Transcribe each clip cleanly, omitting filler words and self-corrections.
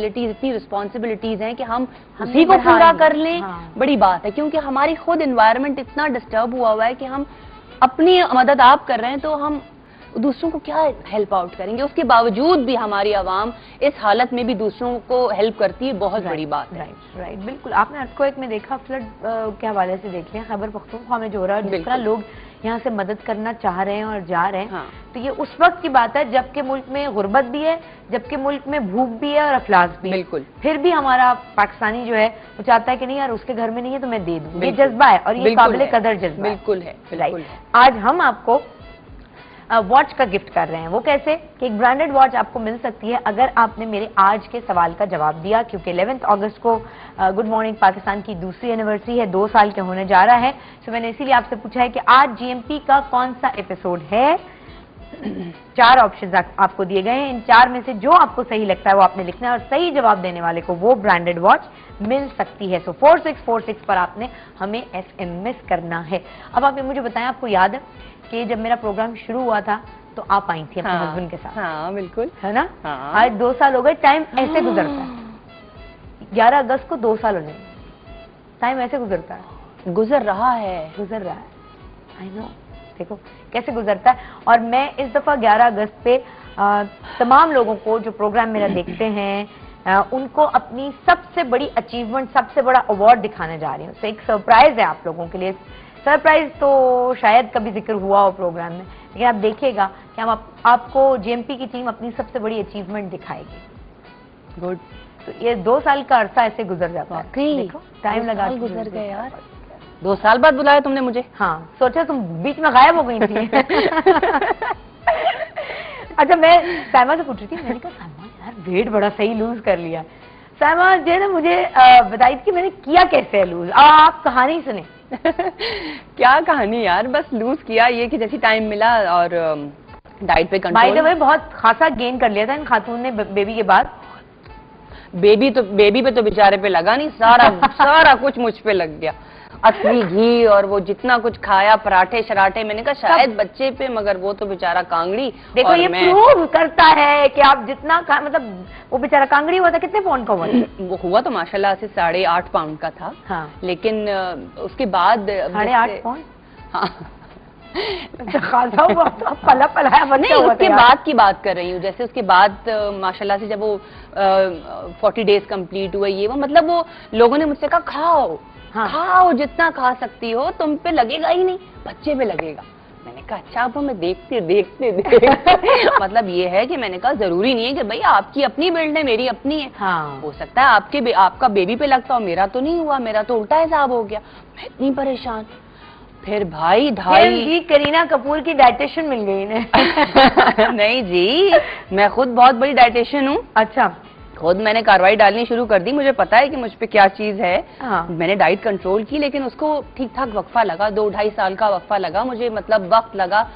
इतनी रिस्पॉन्सिबिलिटीज हैं कि हम उसी को पूरा कर लें। बड़ी बात है, क्योंकि हमारी खुद एनवायरनमेंट इतना डिस्टर्ब हुआ है कि हम अपनी मदद आप कर रहे हैं तो हम दूसरों को क्या हेल्प आउट करेंगे। उसके बावजूद भी हमारी आवाम इस हालत में भी दूसरों को हेल्प करती है, बहुत बड़ी बात है। राइट, बिल्कुल। आपने अर्थक्वेक में देखा, फ्लड के हवाले से देख लिया, खैबर पख्तूनख्वा में जो हो रहा है, जिस तरह लोग यहाँ से मदद करना चाह रहे हैं और जा रहे हैं। हाँ। तो ये उस वक्त की बात है जबकि मुल्क में गुर्बत भी है, जबकि मुल्क में भूख भी है और अफलास भी। बिल्कुल। फिर भी हमारा पाकिस्तानी जो है वो चाहता है कि नहीं यार उसके घर में नहीं है तो मैं दे दूं। ये जज्बा है और ये काबिल कदर जज्बा बिल्कुल है। राइट। आज हम आपको वॉच का गिफ्ट कर रहे हैं। वो कैसे कि एक ब्रांडेड वॉच आपको मिल सकती है अगर आपने मेरे आज के सवाल का जवाब दिया, क्योंकि 11 अगस्त को गुड मॉर्निंग पाकिस्तान की दूसरी एनिवर्सरी है, 2 साल के होने जा रहा है। तो मैंने इसीलिए आपसे पूछा है कि आज जीएमपी का कौन सा एपिसोड है। 4 ऑप्शन आपको दिए गए हैं, इन 4 में से जो आपको सही लगता है वो आपने लिखना है और सही जवाब देने वाले को वो ब्रांडेड वॉच मिल सकती है। सो 4646 पर आपने हमें SMS करना है। अब आप मुझे बताएं, आपको याद है कि जब मेरा प्रोग्राम शुरू हुआ था तो आप आई थी अपने हस्बैंड के साथ? हाँ, बिल्कुल, है ना? हाँ। आज 2 साल हो गए, टाइम ऐसे गुजरता है। 11 अगस्त को 2 साल हो गए, टाइम ऐसे गुजरता है, गुजर रहा है। आई नो, देखो कैसे गुजरता है। और मैं इस दफा 11 अगस्त पे तमाम लोगों को जो प्रोग्राम मेरा देखते हैं उनको अपनी सबसे बड़ी अचीवमेंट, सबसे बड़ा अवार्ड दिखाने जा रही हूँ। तो एक सरप्राइज है आप लोगों के लिए। सरप्राइज तो शायद कभी जिक्र हुआ हो प्रोग्राम में, लेकिन आप देखिएगा कि हम आपको जीएमपी की टीम अपनी सबसे बड़ी अचीवमेंट दिखाएगी। गुड। तो ये 2 साल का अरसा ऐसे गुजर जाता है। देखो टाइम लगा के गुजर गए यार। 2 साल बाद बुलाया तुमने मुझे? हाँ, सोचा तुम बीच में गायब हो गई थी। अच्छा, मैं साइमा से पूछ रही थी, मैंने कहा साइमा यार वेट बड़ा सही लूज कर लिया। साइमा जो है ना मुझे बताई कि मैंने किया कैसे है लूज। आप कहानी सुने। क्या कहानी यार, बस लूज किया ये कि जैसी टाइम मिला और डाइट पे कंट्रोल। बाय द वे बहुत खासा गेन कर लिया था इन खातून ने बेबी के बाद। बेबी पे तो बेचारे पे लगा नहीं, सारा कुछ मुझ पे लग गया। असली घी और वो जितना कुछ खाया, पराठे शराठे, मैंने कहा शायद बच्चे पे, मगर वो तो बेचारा कांगड़ी। देखो ये प्रूव करता है कि आप जितना मतलब वो बेचारा कांगड़ी हुआ था। कितने पाउंड का हुआ था? वो हुआ तो माशाल्लाह से 8.5 पाउंड का था। हाँ। लेकिन उसके बाद 8.5 पाउंड। हाँ। खासा हुआ तो पला पलाया बच्चा हुआ था। उसके बाद की बात कर रही हूँ, जैसे उसके बाद माशाल्लाह से जब वो 40 डेज कंप्लीट हुए, ये वो मतलब वो लोगों ने मुझसे कहा खाओ। हाँ। खाओ जितना खा सकती हो, तुम पे लगेगा ही नहीं, बच्चे पे लगेगा। मैंने कहा अच्छा, अब मैं देखते मतलब ये है कि मैंने कहा जरूरी नहीं है कि भाई आपकी अपनी बिल्ड है, मेरी अपनी है। हाँ। हो सकता है आपका बेबी पे लगता हो, मेरा तो नहीं हुआ, मेरा तो उल्टा हिसाब हो गया। मैं इतनी परेशान। फिर भाई जी करीना कपूर की डाइटिशियन मिल गई ने। नहीं जी, मैं खुद बहुत बड़ी डाइटिशियन हूँ। अच्छा। खुद मैंने कार्रवाई डालनी शुरू कर दी, मुझे पता है कि मुझ पे क्या चीज है। हाँ। मैंने डाइट कंट्रोल की, लेकिन उसको ठीक ठाक वक्फा लगा, 2-2.5 साल का वक्फा लगा मुझे, मतलब वक्त लगा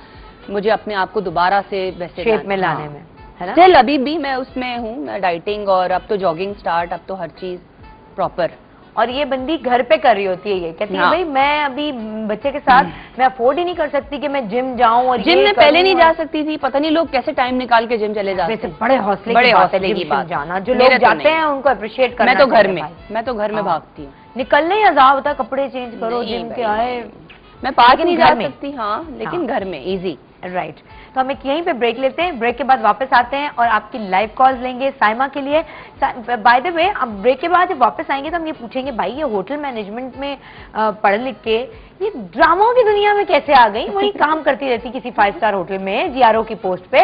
मुझे अपने आप को दोबारा से वैसे शेप में लाने में, है ना? स्टिल अभी भी मैं उसमें हूँ, डाइटिंग, और अब तो जॉगिंग स्टार्ट, अब तो हर चीज प्रॉपर। और ये बंदी घर पे कर रही होती है, ये कहती है भाई मैं अभी बच्चे के साथ मैं अफोर्ड ही नहीं कर सकती कि मैं जिम जाऊं। और जिम में पहले नहीं जा सकती थी, पता नहीं लोग कैसे टाइम निकाल के जिम चले जाते हैं। बड़े हौसले की बात जाना, जो लोग जाते हैं उनको अप्रिशिएट करना। मैं तो घर में भागती हूँ। निकलने या जा होता, कपड़े चेंज करो, जिम के आए, मैं पार्क नहीं जा सकती। हाँ, लेकिन घर में इजी। राइट। तो हम एक यहीं पे ब्रेक लेते हैं, ब्रेक के बाद वापस आते हैं और आपकी लाइव कॉल्स लेंगे साइमा के लिए। बाय द वे, अब ब्रेक के बाद जब वापस आएंगे तो हम ये पूछेंगे भाई ये होटल मैनेजमेंट में पढ़ लिख के ये ड्रामों की दुनिया में कैसे आ गई, वही काम करती रहती किसी 5 स्टार होटल में जीआरओ की पोस्ट पे।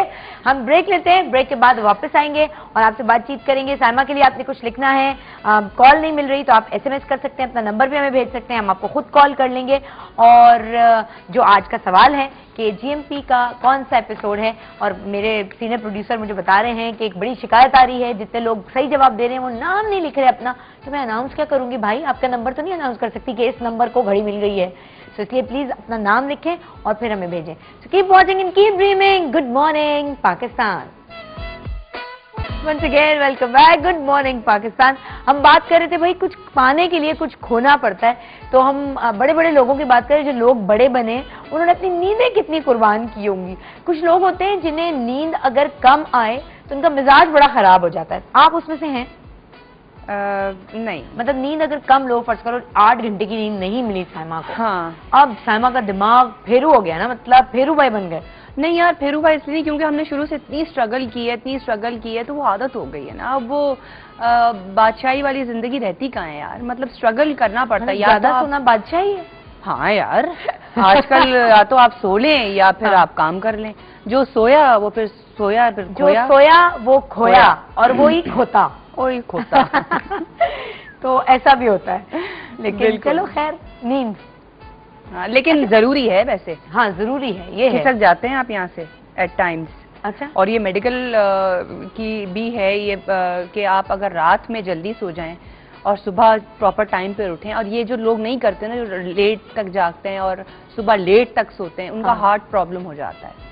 हम ब्रेक लेते हैं, ब्रेक के बाद वापस आएंगे और आपसे बातचीत करेंगे। साइमा के लिए आपने कुछ लिखना है, कॉल नहीं मिल रही तो आप SMS कर सकते हैं, अपना नंबर भी हमें भेज सकते हैं, हम आपको खुद कॉल कर लेंगे। और जो आज का सवाल है कि जीएमपी का कौन सा एपिसोड है, और मेरे सीनियर प्रोड्यूसर मुझे बता रहे हैं कि एक बड़ी शिकायत आ रही है, जितने लोग सही जवाब दे रहे हैं वो नाम नहीं लिख रहे अपना, तो मैं अनाउंस क्या करूंगी भाई, आपका नंबर तो नहीं अनाउंस कर सकती कि इस नंबर को घड़ी मिल गई है। तो इसलिए प्लीज अपना नाम लिखें और फिर हमें भेजें। So keep watching and keep dreaming. Good morning Pakistan. Once again, welcome back. Good morning Pakistan. हम बात कर रहे थे भाई कुछ पाने के लिए कुछ खोना पड़ता है, तो हम बड़े बड़े लोगों की बात करें, जो लोग बड़े बने उन्होंने अपनी नींदें कितनी कुर्बान की होंगी। कुछ लोग होते हैं जिन्हें नींद अगर कम आए तो उनका मिजाज बड़ा खराब हो जाता है। आप उसमें से हैं? नहीं, मतलब नींद अगर कम लो, फर्ज करो 8 घंटे की नींद नहीं मिली साइमा को, हाँ, अब साइमा का दिमाग फेरू हो गया ना, मतलब फेरू भाई बन गए। नहीं यार, फेरू भाई इसलिए क्योंकि हमने शुरू से इतनी स्ट्रगल की है तो वो आदत हो गई है ना। अब वो बादशाही वाली जिंदगी रहती कहाँ है यार, मतलब स्ट्रगल करना पड़ता है। ज्यादा सोना बादशाही है। हाँ यार, आजकल या तो आप सो लें या फिर आप काम कर लें। जो सोया वो फिर सोया, फिर खोया, जो सोया वो खोया और वो ही खोता, वही खोता। तो ऐसा भी होता है, लेकिन चलो खैर, नींद हाँ, लेकिन जरूरी है वैसे। हाँ जरूरी है, ये है। खिसक जाते हैं आप यहाँ से एट टाइम्स। अच्छा। और ये मेडिकल की भी है ये कि आप अगर रात में जल्दी सो जाएं और सुबह प्रॉपर टाइम पे उठें, और ये जो लोग नहीं करते ना, जो लेट तक जागते हैं और सुबह लेट तक सोते हैं, उनका हार्ट प्रॉब्लम हो जाता है।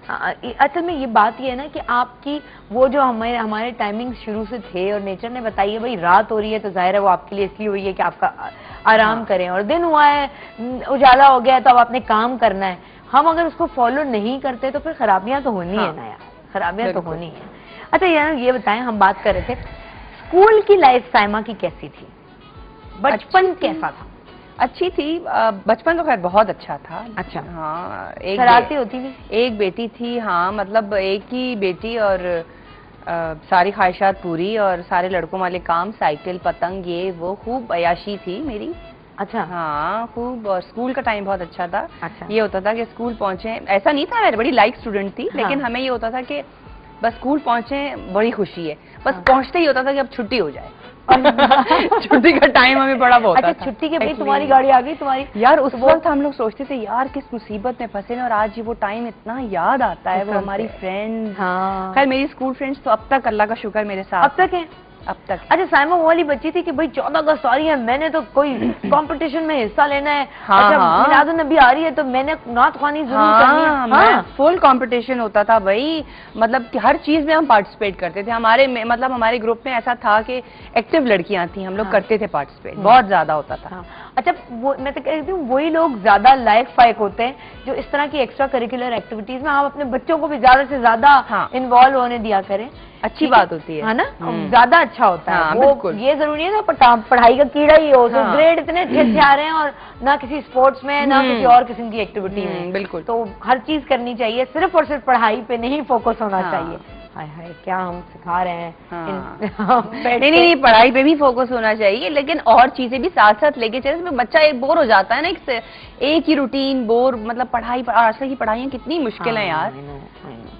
असल में ये बात ये है ना कि आपकी वो जो हमारे टाइमिंग शुरू से थे और नेचर ने बताई है, भाई रात हो रही है तो जाहिर है वो आपके लिए इसलिए हुई है कि आपका आराम करें, और दिन हुआ है, उजाला हो गया है तो अब आपने काम करना है। हम अगर उसको फॉलो नहीं करते तो फिर खराबियां तो होनी है ना यार, खराबियां तो होनी है। अच्छा यार ये बताएं, हम बात कर रहे थे स्कूल की लाइफ साइमा की कैसी थी, बचपन कैसा था? अच्छी थी, बचपन तो खैर बहुत अच्छा था। अच्छा। हाँ, एक शरारती होती थी? एक बेटी थी, हाँ, मतलब एक ही बेटी और सारी ख्वाहिशात पूरी और सारे लड़कों वाले काम, साइकिल, पतंग, ये वो, खूब अयाशी थी मेरी। अच्छा। हाँ खूब, और स्कूल का टाइम बहुत अच्छा था। अच्छा। ये होता था कि स्कूल पहुंचे, ऐसा नहीं था मैं बड़ी लाइक स्टूडेंट थी, लेकिन हमें ये होता था कि बस स्कूल पहुंचे बड़ी खुशी है, बस पहुंचते ही होता था कि अब छुट्टी हो जाए। छुट्टी का टाइम हमें बड़ा बहुत था। अच्छा, छुट्टी के भाई तुम्हारी गाड़ी आ गई तुम्हारी? यार उस वक्त हम लोग सोचते थे यार किस मुसीबत में फंसे ना, और आज ये वो टाइम इतना याद आता है, वो हमारी फ्रेंड्स। हाँ। खैर मेरी स्कूल फ्रेंड्स तो अब तक अल्लाह का शुक्र मेरे साथ अब तक है। अब तक। अच्छा, साइमा वो वाली बच्ची थी कि भाई 14 अगस्त आ रही है, मैंने तो कोई कंपटीशन में हिस्सा लेना है। हाँ, अच्छा, मिलादुन नबी आ रही है तो मैंने नात ख्वानी जरूर करनी है। हाँ, फुल कंपटीशन होता था भाई, मतलब कि हर चीज में हम पार्टिसिपेट करते थे। मतलब हमारे ग्रुप में ऐसा था कि एक्टिव लड़कियां थी, हम लोग करते थे पार्टिसिपेट, बहुत ज्यादा होता था। अच्छा, वो मैं तो कहती हूँ वही लोग ज्यादा लायक फायक होते हैं जो इस तरह की एक्स्ट्रा करिकुलर एक्टिविटीज में आप अपने बच्चों को भी ज्यादा से ज्यादा इन्वॉल्व होने दिया करें। अच्छी बात होती है ना, ज्यादा अच्छा होता है। वो ये जरूरी है ना पढ़ाई का कीड़ा ही हो, तो ग्रेड इतने अच्छे आ रहे हैं और ना किसी स्पोर्ट्स में ना किसी और किस्म की एक्टिविटी में। बिल्कुल। तो हर चीज करनी चाहिए, सिर्फ और सिर्फ पढ़ाई पे नहीं फोकस होना चाहिए। हाय हाय, क्या हम सिखा रहे हैं। नहीं, पढ़ाई पे भी फोकस होना चाहिए, लेकिन और चीजें भी साथ साथ लेके चले। इसमें बच्चा एक बोर हो जाता है ना, एक ही रूटीन बोर, मतलब पढ़ाई, आजकल की पढ़ाइयाँ कितनी मुश्किल है यार।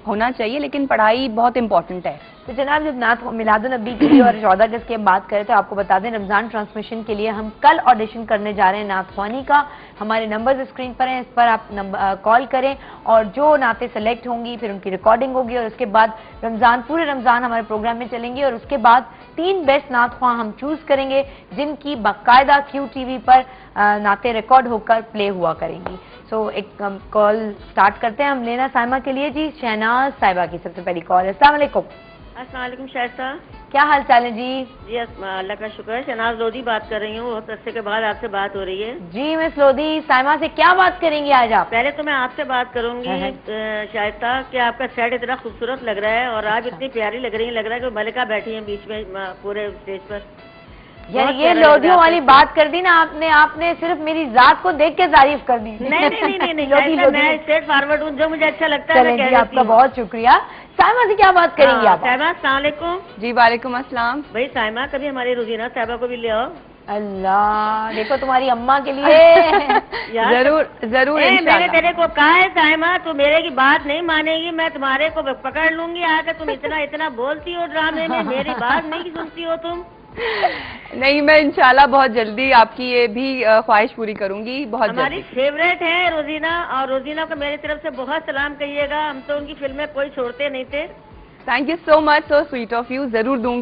होना चाहिए, लेकिन पढ़ाई बहुत इंपॉर्टेंट है। तो जनाब, जब नात मिलादुन नबी की और 14 अगस्त की बात करें तो आपको बता दें, रमजान ट्रांसमिशन के लिए हम कल ऑडिशन करने जा रहे हैं नात ख्वानी का। हमारे नंबर्स स्क्रीन पर हैं, इस पर आप कॉल करें और जो नातें सेलेक्ट होंगी फिर उनकी रिकॉर्डिंग होगी, और उसके बाद पूरे रमजान हमारे प्रोग्राम में चलेंगे, और उसके बाद 3 बेस्ट नात ख्वां हम चूज करेंगे जिनकी बाकायदा QTV पर नाते रिकॉर्ड होकर प्ले हुआ करेंगी। सो एक कॉल स्टार्ट करते हैं हम लेना साइमा के लिए। जी, शहनाज साहिबा की सबसे पहली कॉल है। अस्सलाम वालेकुम। अस्सलाम वालेकुम शाइस्ता, क्या हाल चाल है जी? जी अल्लाह का शुक्र है। शहनाज लोधी बात कर रही हूँ, बहुत अरसे के बाद आपसे बात हो रही है। जी मिस लोधी, साइमा से क्या बात करेंगी आज आप? पहले तो मैं आपसे बात करूंगी शाइस्ता कि आपका सेट इतना खूबसूरत लग रहा है और आप इतनी प्यारी लग रही है, लग रहा है कि मलिका बैठी है बीच में पूरे स्टेज पर। यार ये लोधियों वाली बात कर दी ना आपने सिर्फ मेरी जात को देख के तारीफ कर दी। नहीं मैं स्ट्रेट फॉरवर्ड हूँ, जो मुझे अच्छा लगता है। जी, आपका बहुत शुक्रिया। साइमा से क्या बात करेंगी आप? साहिबा अस्सलाम वालेकुम। जी वालेकुम अस्सलाम। भाई साहिबा, कभी हमारी रोजीना साहिबा को भी ले आओ। अल्लाह, देखो तुम्हारी अम्मा के लिए। जरूर मैंने तेरे को कहा है साहिबा, तू मेरे की बात नहीं मानेगी, मैं तुम्हारे को पकड़ लूंगी आकर। तुम इतना बोलती हो ड्रामे में, मेरी बात नहीं सुनती हो तुम। नहीं, मैं इंशाल्लाह बहुत जल्दी आपकी ये भी ख्वाहिश पूरी करूंगी। बहुत हमारी फेवरेट है रोजीना, और रोजीना को मेरी तरफ से बहुत सलाम कहिएगा। हम तो उनकी फिल्में कोई छोड़ते नहीं थे। Thank you so much, so sweet of you. जरूर दूंगी।